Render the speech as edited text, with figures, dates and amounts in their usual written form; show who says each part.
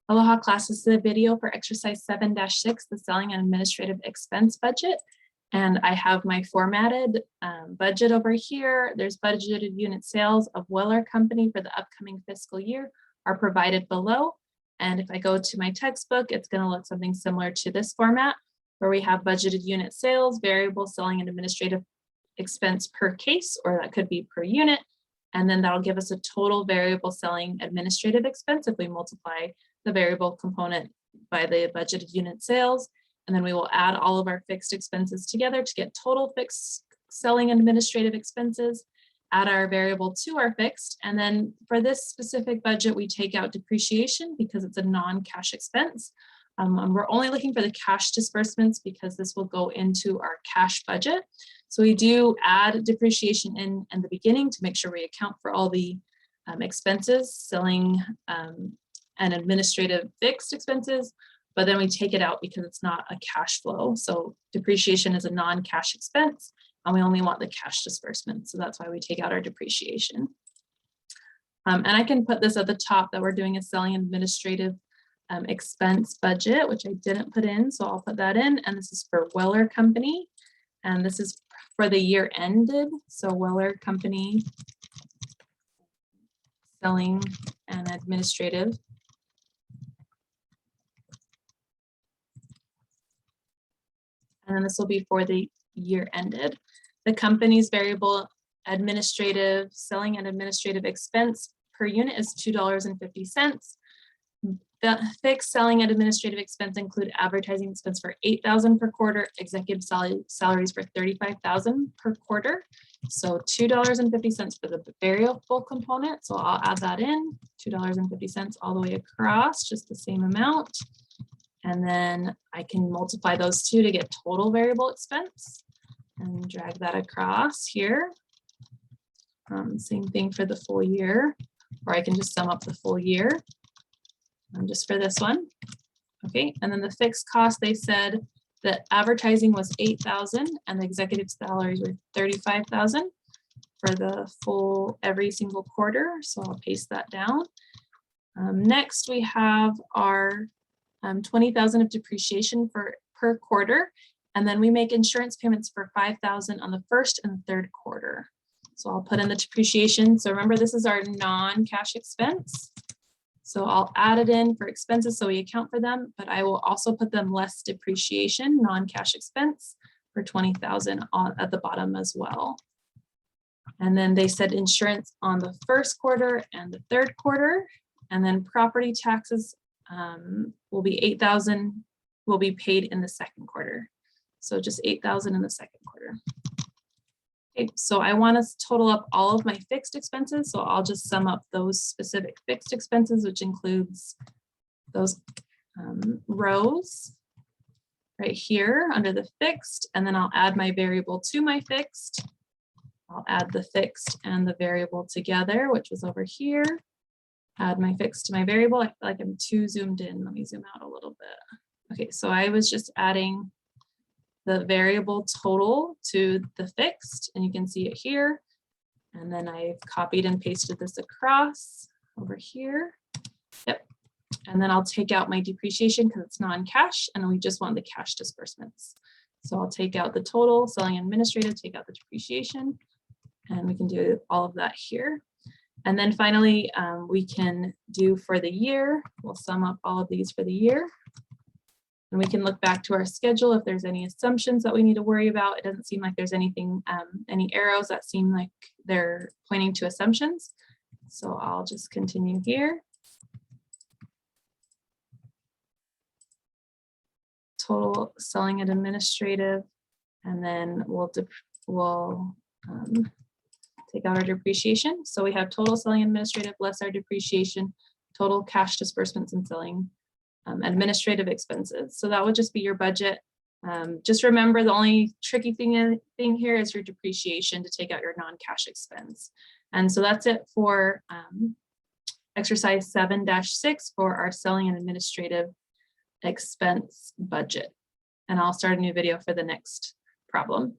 Speaker 1: Aloha class, this is the video for exercise 7-6, the selling and administrative expense budget. And I have my formatted budget over here. There's budgeted unit sales of Weller Company for the upcoming fiscal year are provided below. And if I go to my textbook, it's going to look something similar to this format where we have budgeted unit sales, variable selling and administrative expense per case, or that could be per unit. And then that'll give us a total variable selling administrative expense if we multiply the variable component by the budgeted unit sales. And then we will add all of our fixed expenses together to get total fixed selling and administrative expenses, add our variable to our fixed. And then for this specific budget, we take out depreciation because it's a non-cash expense. And we're only looking for the cash disbursements because this will go into our cash budget. So we do add depreciation in the beginning to make sure we account for all the expenses, selling and administrative fixed expenses, but then we take it out because it's not a cash flow. So depreciation is a non-cash expense and we only want the cash disbursement. So that's why we take out our depreciation. And I can put this at the top that we're doing a selling and administrative expense budget, which I didn't put in, so I'll put that in. And this is for Weller Company, and this is for the year ended. So Weller Company selling and administrative. And then this will be for the year ended. The company's variable administrative selling and administrative expense per unit is $2.50. The fixed selling and administrative expense include advertising expense for $8,000 per quarter, executive salaries for $35,000 per quarter. So $2.50 for the variable component. So I'll add that in, $2.50 all the way across, just the same amount. And then I can multiply those two to get total variable expense and drag that across here. Same thing for the full year, or I can just sum up the full year. Just for this one. Okay, and then the fixed cost, they said that advertising was $8,000 and the executive salaries were $35,000 for the full every single quarter. So I'll paste that down. Next, we have our $20,000 of depreciation per quarter, and then we make insurance payments for $5,000 on the first and third quarter. So I'll put in the depreciation. So remember, this is our non-cash expense. So I'll add it in for expenses so we account for them, but I will also put them less depreciation, non-cash expense for $20,000 at the bottom as well. And then they said insurance on the first quarter and the third quarter, and then property taxes will be $8,000 will be paid in the second quarter. So just $8,000 in the second quarter. Okay, so I want to total up all of my fixed expenses. So I'll just sum up those specific fixed expenses, which includes those rows right here under the fixed, and then I'll add my variable to my fixed. I'll add the fixed and the variable together, which was over here. Add my fixed to my variable. I feel like I'm too zoomed in. Let me zoom out a little bit. Okay, so I was just adding the variable total to the fixed, and you can see it here. And then I've copied and pasted this across over here. Yep. And then I'll take out my depreciation because it's non-cash, and we just want the cash disbursements. So I'll take out the total, selling and administrative, take out the depreciation, and we can do all of that here. And then finally, we can do for the year. We'll sum up all of these for the year. And we can look back to our schedule if there's any assumptions that we need to worry about. It doesn't seem like there's anything, any arrows that seem like they're pointing to assumptions. So I'll just continue here. Total selling and administrative, and then we'll take out our depreciation. So we have total selling administrative less our depreciation, total cash disbursements and selling administrative expenses. So that would just be your budget. Just remember, the only tricky thing here is your depreciation to take out your non-cash expense. And so that's it for exercise 7-6 for our selling and administrative expense budget. And I'll start a new video for the next problem.